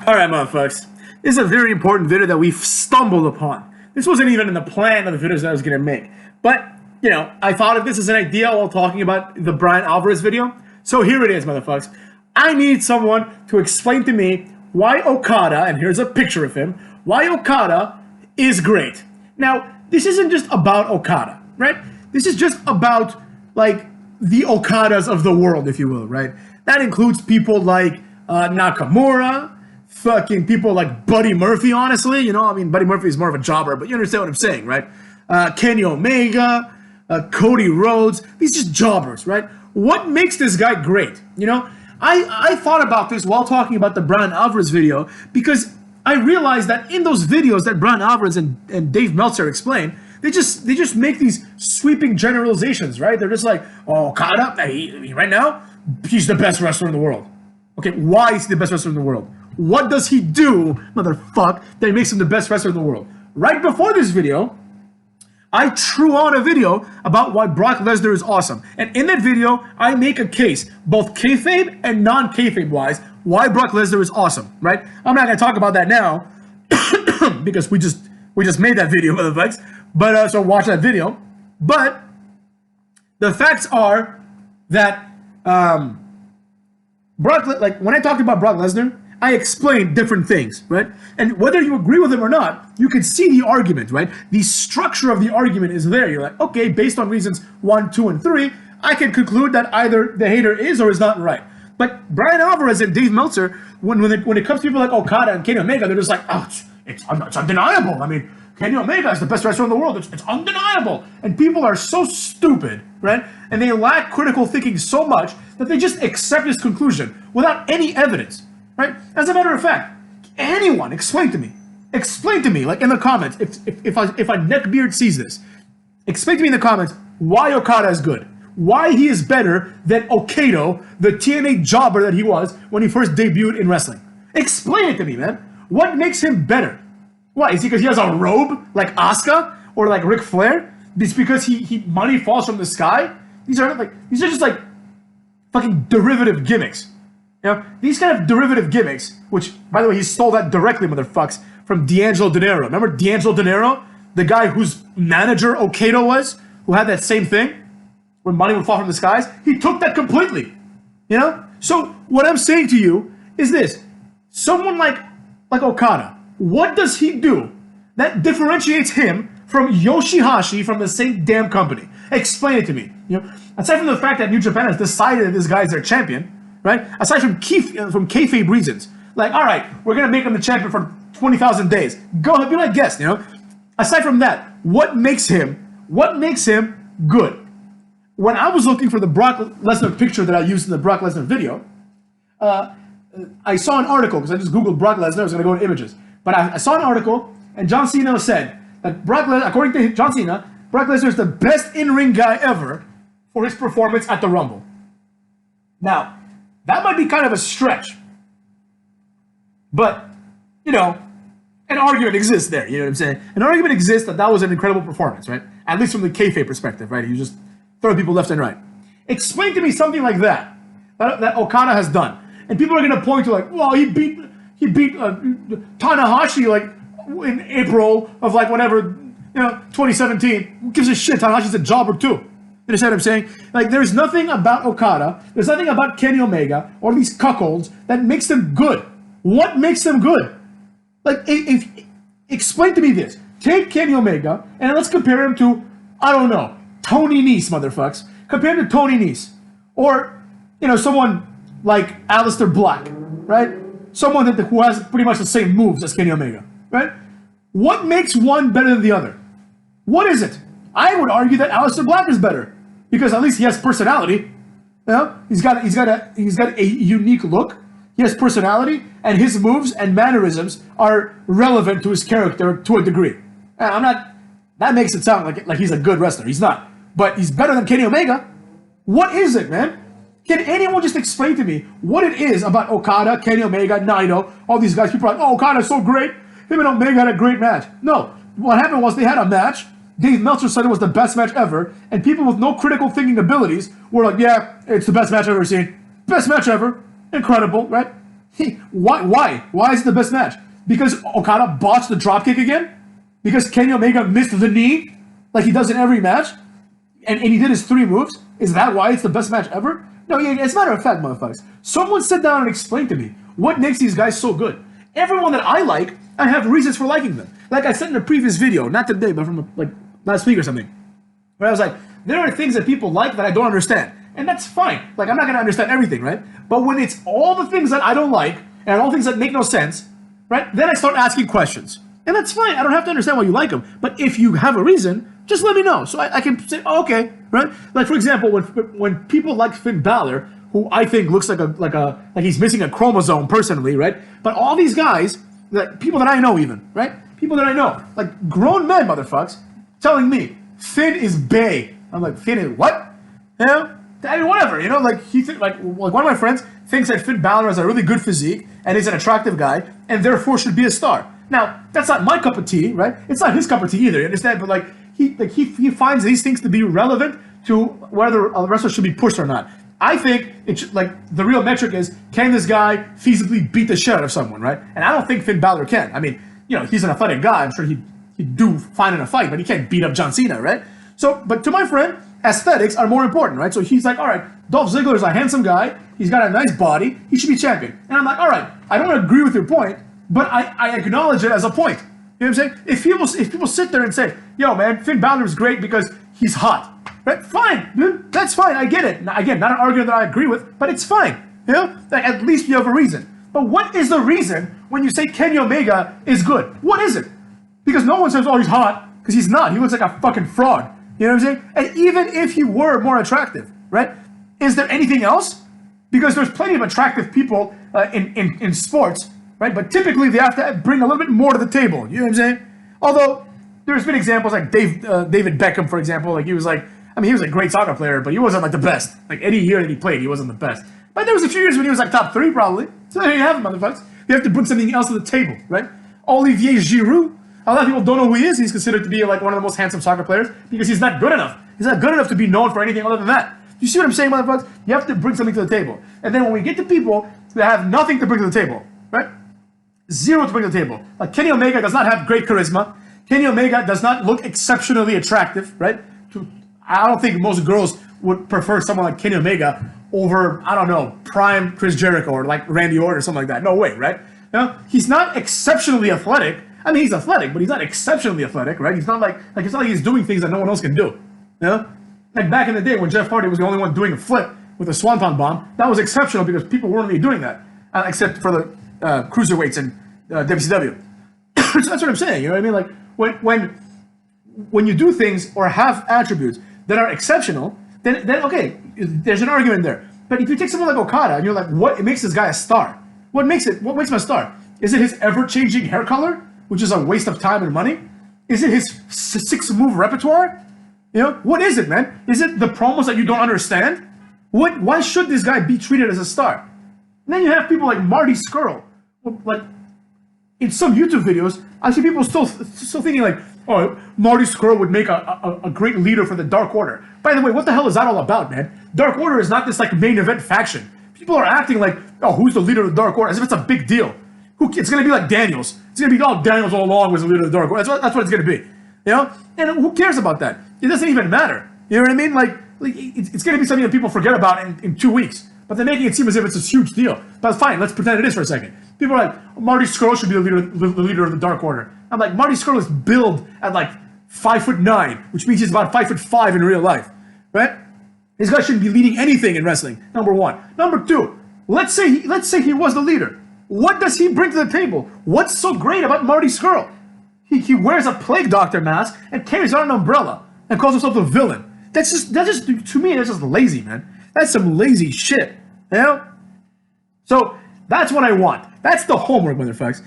Alright, motherfuckers. This is a very important video that we've stumbled upon. This wasn't even in the plan of the videos that I was going to make. But, you know, I thought of this as an idea while talking about the Brian Alvarez video. So here it is, motherfuckers. I need someone to explain to me why Okada, and here's a picture of him, why Okada is great. Now, this isn't just about Okada, right? This is just about, like, the Okadas of the world, if you will, right? That includes people like Nakamura, fucking people like Buddy Murphy, honestly. You know, I mean, Buddy Murphy is more of a jobber, but you understand what I'm saying, right? Kenny Omega, Cody Rhodes, these just jobbers, right? What makes this guy great? You know, I thought about this while talking about the Brian Alvarez video because I realized that in those videos that Brian Alvarez and Dave Meltzer explain, they just make these sweeping generalizations, right? They're just like, oh, Okada, right now, he's the best wrestler in the world. Okay, why is he the best wrestler in the world? What does he do, motherfuck, that makes him the best wrestler in the world? Right before this video, I threw on a video about why Brock Lesnar is awesome. And in that video, I make a case, both kayfabe and non-kayfabe wise, why Brock Lesnar is awesome, right? I'm not going to talk about that now because we just made that video, motherfuckers. But so watch that video. But the facts are that Brock, like when I talked about Brock Lesnar, I explained different things, right? And whether you agree with him or not, you can see the argument, right? The structure of the argument is there. You're like, okay, based on reasons 1, 2, and 3, I can conclude that either the hater is or is not right. But Brian Alvarez and Dave Meltzer, when it comes to people like Okada and Kenny Omega, they're just like, oh, it's undeniable. I mean, Kenny Omega is the best wrestler in the world. It's undeniable. And people are so stupid, right? And they lack critical thinking so much that they just accept his conclusion without any evidence, right? As a matter of fact, anyone explain to me, like in the comments, if a neckbeard sees this, explain to me in the comments why Okada is good. Why he is better than Okato, the TNA jobber that he was when he first debuted in wrestling. Explain it to me, man. What makes him better? Why? Is he because he has a robe like Asuka or like Ric Flair? It's because he money falls from the sky? These are just like fucking derivative gimmicks. You know, these kind of derivative gimmicks, which, by the way, he stole that directly, motherfucks, from D'Angelo Dinero. Remember D'Angelo Dinero? The guy whose manager Okato was, who had that same thing, where money would fall from the skies? He took that completely, you know? So what I'm saying to you is this. Someone like Okada, what does he do that differentiates him from Yoshihashi from the same damn company? Explain it to me. You know, aside from the fact that New Japan has decided that this guy is their champion, right? Aside from kayfabe reasons, like, all right, we're gonna make him the champion for 20,000 days. Go ahead, be my guest. You know. Aside from that, what makes him good? When I was looking for the Brock Lesnar picture that I used in the Brock Lesnar video, I saw an article because I just googled Brock Lesnar. I was gonna go to images, but I saw an article, and John Cena said that Brock Lesnar, according to John Cena, Brock Lesnar is the best in-ring guy ever for his performance at the Rumble. Now, that might be kind of a stretch, but, you know, an argument exists there, you know what I'm saying? An argument exists that was an incredible performance, right? At least from the kayfabe perspective, right? You just throw people left and right. Explain to me something like that Okada has done. And people are going to point to like, well, he beat Tanahashi like in April of like whatever, you know, 2017. Who gives a shit? Tanahashi's a jobber too. You understand what I'm saying? Like, there's nothing about Okada, there's nothing about Kenny Omega or these cuckolds that makes them good. What makes them good? Like, explain to me this. Take Kenny Omega and let's compare him to, I don't know, Tony Nese, motherfucks. Compare him to Tony Nese. Or, you know, someone like Aleister Black, right? Someone who has pretty much the same moves as Kenny Omega, right? What makes one better than the other? What is it? I would argue that Aleister Black is better because at least he has personality. You know, he's got a unique look. He has personality, and his moves and mannerisms are relevant to his character to a degree. That makes it sound like he's a good wrestler. He's not, but he's better than Kenny Omega. What is it, man? Can anyone just explain to me what it is about Okada, Kenny Omega, Naito, all these guys? People are like, oh, Okada's so great. Him and Omega had a great match. No, what happened was they had a match. Dave Meltzer said it was the best match ever, and people with no critical thinking abilities were like, yeah, it's the best match I've ever seen. Best match ever. Incredible, right? Why is it the best match? Because Okada botched the dropkick again? Because Kenny Omega missed the knee like he does in every match? And he did his 3 moves? Is that why it's the best match ever? No, as a matter of fact, motherfuckers, someone sit down and explain to me what makes these guys so good. Everyone that I like, I have reasons for liking them. Like I said in a previous video, not today, but from like last week or something, where I was like, there are things that people like that I don't understand. And that's fine. Like, I'm not going to understand everything, right? But when it's all the things that I don't like, and all things that make no sense, right, then I start asking questions. And that's fine. I don't have to understand why you like them. But if you have a reason, just let me know. So I can say, oh, okay, right? Like, for example, when people like Finn Balor, who I think looks like he's missing a chromosome personally, right? But all these guys, like people that I know even, right? People that I know, like grown men, motherfuckers, telling me, Finn is bae. I'm like, Finn is what? You know? I mean, whatever, you know, like one of my friends thinks that Finn Balor has a really good physique and he's an attractive guy and therefore should be a star. Now, that's not my cup of tea, right? It's not his cup of tea either, you understand? But like he finds these things to be relevant to whether a wrestler should be pushed or not. I think it's like the real metric is, can this guy feasibly beat the shit out of someone, right? And I don't think Finn Balor can. I mean, you know, he's an athletic guy. I'm sure he'd do fine in a fight, but he can't beat up John Cena, right? So, but to my friend, aesthetics are more important, right? So he's like, all right, Dolph Ziggler is a handsome guy. He's got a nice body. He should be champion. And I'm like, all right, I don't agree with your point, but I acknowledge it as a point. You know what I'm saying? If people sit there and say, yo, man, Finn Balor is great because he's hot, right? Fine, dude, that's fine. I get it. Now, again, not an argument that I agree with, but it's fine. You know, like, at least you have a reason. But what is the reason when you say Kenny Omega is good? What is it? Because no one says, oh, he's hot, because he's not. He looks like a fucking fraud. You know what I'm saying? And even if he were more attractive, right? Is there anything else? Because there's plenty of attractive people in sports, right? But typically they have to bring a little bit more to the table. You know what I'm saying? Although there's been examples like David Beckham, for example. Like he was a great soccer player, but he wasn't like the best. Like any year that he played, he wasn't the best. But there was a few years when he was like top 3 probably. So there you have it, motherfuckers. You have to bring something else to the table, right? Olivier Giroud. A lot of people don't know who he is. He's considered to be like one of the most handsome soccer players because he's not good enough. He's not good enough to be known for anything other than that. You see what I'm saying, motherfuckers? You have to bring something to the table. And then when we get to people that have nothing to bring to the table, right? Zero to bring to the table. Like Kenny Omega does not have great charisma. Kenny Omega does not look exceptionally attractive, right? I don't think most girls would prefer someone like Kenny Omega over, I don't know, prime Chris Jericho or like Randy Orton or something like that. No way, right? You know, he's not exceptionally athletic. I mean, he's athletic, but he's not exceptionally athletic, right? He's not like it's not like he's doing things that no one else can do. You know? Like back in the day when Jeff Hardy was the only one doing a flip with a swanton bomb, that was exceptional because people weren't really doing that, except for the cruiserweights in WCW. So that's what I'm saying. You know what I mean? Like when you do things or have attributes that are exceptional, then okay, there's an argument there. But if you take someone like Okada and you're like, what makes this guy a star? What makes him a star? Is it his ever-changing hair color, which is a waste of time and money? Is it his 6-move repertoire? You know, what is it, man? Is it the promos that you don't understand? Why should this guy be treated as a star? And then you have people like Marty Scurll. Like, in some YouTube videos, I see people still thinking like, oh, Marty Scurll would make a great leader for the Dark Order. By the way, what the hell is that all about, man? Dark Order is not this like main event faction. People are acting like, oh, who's the leader of the Dark Order? As if it's a big deal. It's going to be like Daniels. It's going to be, oh, Daniels all along was the leader of the Dark Order. That's what it's going to be. You know? And who cares about that? It doesn't even matter. You know what I mean? Like it's going to be something that people forget about in 2 weeks. But they're making it seem as if it's a huge deal. But fine, let's pretend it is for a second. People are like, oh, Marty Scurll should be the leader of the Dark Order. I'm like, Marty Scurll is billed at like 5'9", which means he's about 5'5" in real life. Right? This guy shouldn't be leading anything in wrestling, number one. Number two, let's say he was the leader. What does he bring to the table? What's so great about Marty Scurll? He wears a plague doctor mask and carries on an umbrella and calls himself a villain. That's just to me, that's just lazy, man. That's some lazy shit. You know? So that's what I want. That's the homework, motherfuckers.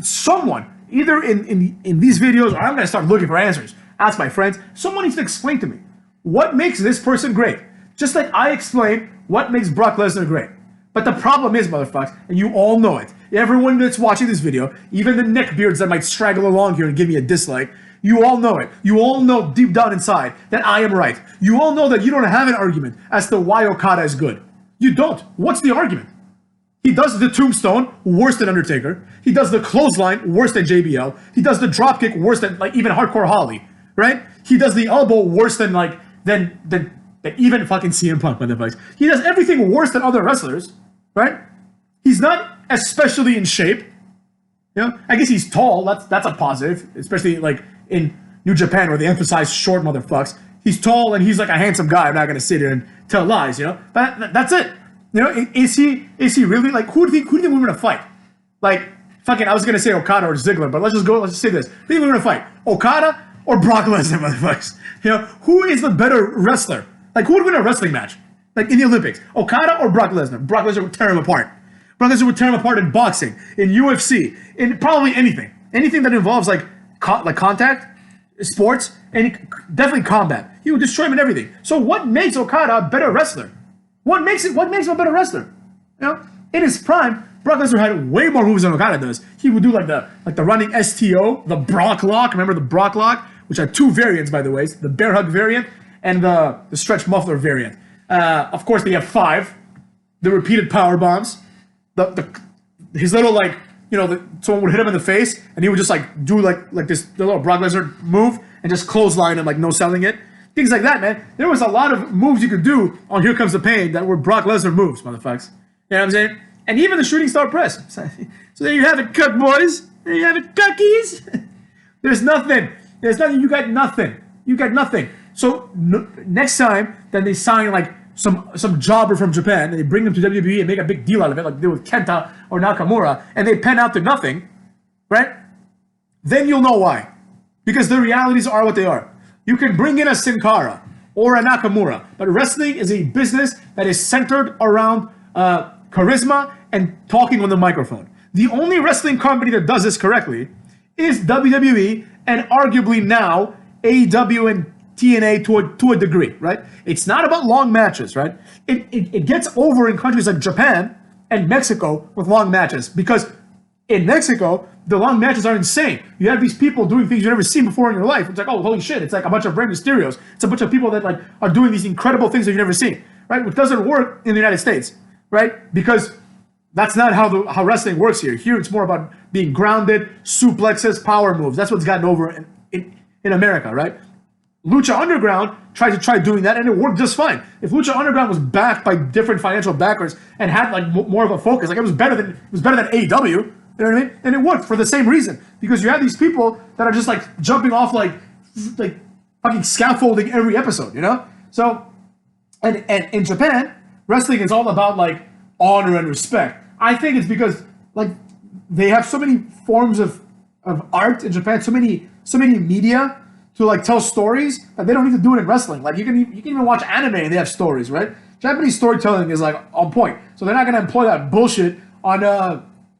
Someone, either in these videos or I'm gonna start looking for answers. Ask my friends. Someone needs to explain to me what makes this person great. Just like I explained what makes Brock Lesnar great. But the problem is, motherfuckers, and you all know it, everyone that's watching this video, even the neckbeards that might straggle along here and give me a dislike, you all know it. You all know deep down inside that I am right. You all know that you don't have an argument as to why Okada is good. You don't. What's the argument? He does the tombstone worse than Undertaker. He does the clothesline worse than JBL. He does the dropkick worse than like even Hardcore Holly, right? He does the elbow worse than like than even fucking CM Punk, motherfuckers. He does everything worse than other wrestlers, right? He's not especially in shape. You know, I guess he's tall. That's a positive, especially like in New Japan where they emphasize short motherfuckers. He's tall and he's like a handsome guy. I'm not gonna sit here and tell lies, you know. But that's it. You know, is he really like who do you think we're gonna fight? Like fucking, I was gonna say Okada or Ziggler, but let's just say this: who do you think we're gonna fight? Okada or Brock Lesnar, motherfuckers? You know, who is the better wrestler? Like who would win a wrestling match? Like in the Olympics, Okada or Brock Lesnar? Brock Lesnar would tear him apart. Brock Lesnar would tear him apart in boxing, in UFC, in probably anything that involves like contact, sports, and definitely combat. He would destroy him in everything. So what makes Okada a better wrestler? What makes him a better wrestler? You know, in his prime, Brock Lesnar had way more moves than Okada does. He would do like the running STO, the Brock Lock. Remember the Brock Lock, which had two variants, by the way, the bear hug variant and the stretch muffler variant. Of course, they have 5. The repeated power bombs. His little like, you know, someone would hit him in the face and he would just like do like this the little Brock Lesnar move and just clothesline him, like no selling it. Things like that, man. There was a lot of moves you could do on Here Comes the Pain that were Brock Lesnar moves, motherfuckers. You know what I'm saying? And even the Shooting Star Press. So there you have it, cuck boys. There you have it, cuckies. There's nothing. You got nothing. You got nothing. So next time, then they sign like some jobber from Japan and they bring them to WWE and make a big deal out of it, like they did with Kenta or Nakamura, and they pan out to nothing, right? Then you'll know why. Because the realities are what they are. You can bring in a Sin Cara or a Nakamura, but wrestling is a business that is centered around charisma and talking on the microphone. The only wrestling company that does this correctly is WWE and arguably now AEW and TNA to a degree, right? It's not about long matches, right? It gets over in countries like Japan and Mexico with long matches because in Mexico, the long matches are insane. You have these people doing things you've never seen before in your life. It's like, oh, holy shit. It's like a bunch of Rey Mysterios. It's a bunch of people that like are doing these incredible things that you've never seen, right? Which doesn't work in the United States, right? Because that's not how wrestling works here. Here, it's more about being grounded, suplexes, power moves. That's what's gotten over in America, right? Lucha Underground tried doing that, and it worked just fine. If Lucha Underground was backed by different financial backers and had like more of a focus, like it was better than AEW. You know what I mean? And it worked for the same reason because you have these people that are just like jumping off like fucking scaffolding every episode. You know? So, and in Japan, wrestling is all about like honor and respect. I think it's because like they have so many forms of art in Japan, so many media to like tell stories that they don't need to do it in wrestling. Like you can even watch anime and they have stories, right? Japanese storytelling is like on point, so they're not gonna employ that bullshit on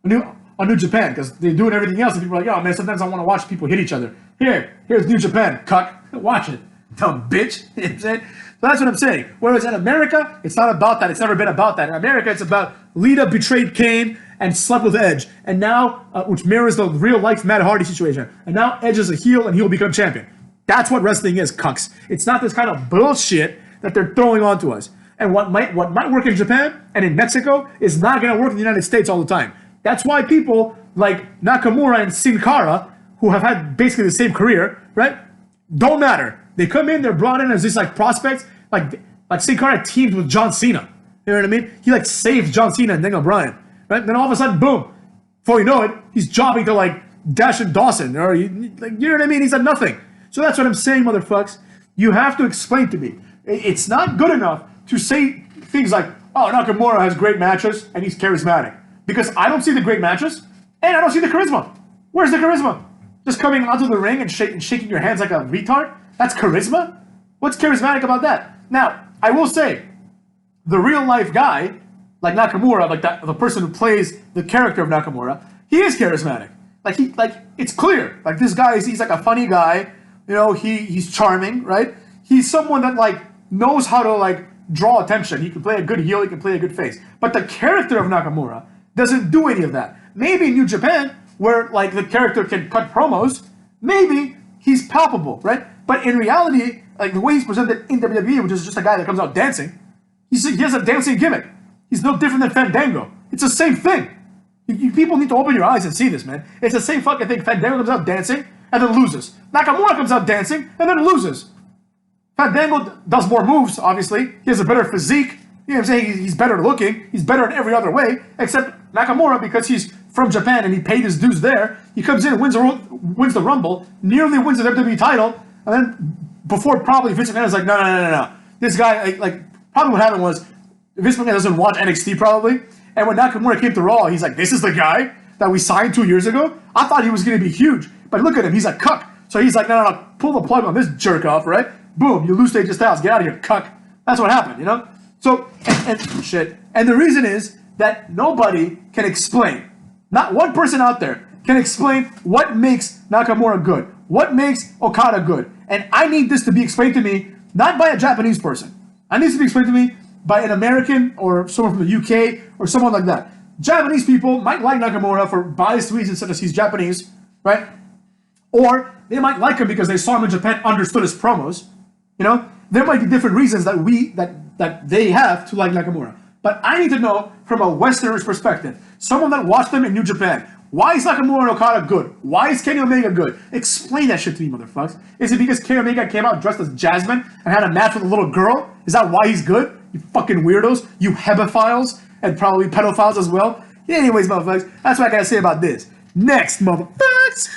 New Japan because they do it everything else. And people are like, oh man, sometimes I want to watch people hit each other. Here's New Japan, cuck, watch it, dumb bitch. You know what I'm saying? So that's what I'm saying. Whereas in America, it's not about that. It's never been about that. In America, it's about Lita betrayed Kane and slept with Edge, and now which mirrors the real life Matt Hardy situation. And now Edge is a heel and he'll become champion. That's what wrestling is, cucks. It's not this kind of bullshit that they're throwing onto us. And what might work in Japan and in Mexico is not going to work in the United States all the time. That's why people like Nakamura and Sin Cara, who have had basically the same career, right, don't matter. They come in, they're brought in as these like prospects, like Sin Cara teamed with John Cena. You know what I mean? He like saved John Cena and Daniel Bryan, right? Then all of a sudden, boom, before you know it, he's jobbing to like Dash and Dawson, or you know what I mean? He's at nothing. So that's what I'm saying, motherfucks. You have to explain to me. It's not good enough to say things like, oh, Nakamura has great matches and he's charismatic. Because I don't see the great matches and I don't see the charisma. Where's the charisma? Just coming onto the ring and shaking your hands like a retard? That's charisma? What's charismatic about that? Now, I will say, the real life guy, like Nakamura, like the person who plays the character of Nakamura, he is charismatic. Like it's clear. Like this guy he's like a funny guy. You know, he's charming, right? He's someone that like knows how to like draw attention. He can play a good heel, he can play a good face. But the character of Nakamura doesn't do any of that. Maybe in New Japan, where like the character can cut promos, maybe he's palpable, right? But in reality, like the way he's presented in WWE, which is just a guy that comes out dancing, he has a dancing gimmick. He's no different than Fandango. It's the same thing. You people need to open your eyes and see this, man. It's the same fucking thing. Fandango comes out dancing and then loses. Nakamura comes out dancing and then loses. Fandango does more moves, obviously. He has a better physique. You know what I'm saying? He's better looking. He's better in every other way, except Nakamura, because he's from Japan and he paid his dues there. He comes in, wins the Rumble, nearly wins the WWE title, and then before probably Vince McMahon is like, no. This guy, probably what happened was Vince McMahon doesn't watch NXT probably, and when Nakamura came to Raw, he's like, this is the guy that we signed 2 years ago? I thought he was going to be huge, but look at him, he's a cuck. So he's like, no, pull the plug on this jerk off, right? Boom, you lose to AJ Styles, get out of here, cuck. That's what happened, you know? So, and the reason is that nobody can explain, not one person out there can explain what makes Nakamura good, what makes Okada good. And I need this to be explained to me, not by a Japanese person. I need this to be explained to me by an American or someone from the UK or someone like that. Japanese people might like Nakamura for biased reasons such as he's Japanese, right? Or they might like him because they saw him in Japan, understood his promos. You know, there might be different reasons that they have to like Nakamura. But I need to know from a Westerner's perspective, someone that watched them in New Japan, why is Nakamura and Okada good? Why is Kenny Omega good? Explain that shit to me, motherfuckers. Is it because Kenny Omega came out dressed as Jasmine and had a match with a little girl? Is that why he's good? You fucking weirdos. You hebephiles. And probably pedophiles as well. Anyways, motherfuckers, that's what I gotta say about this. Next, motherfuckers.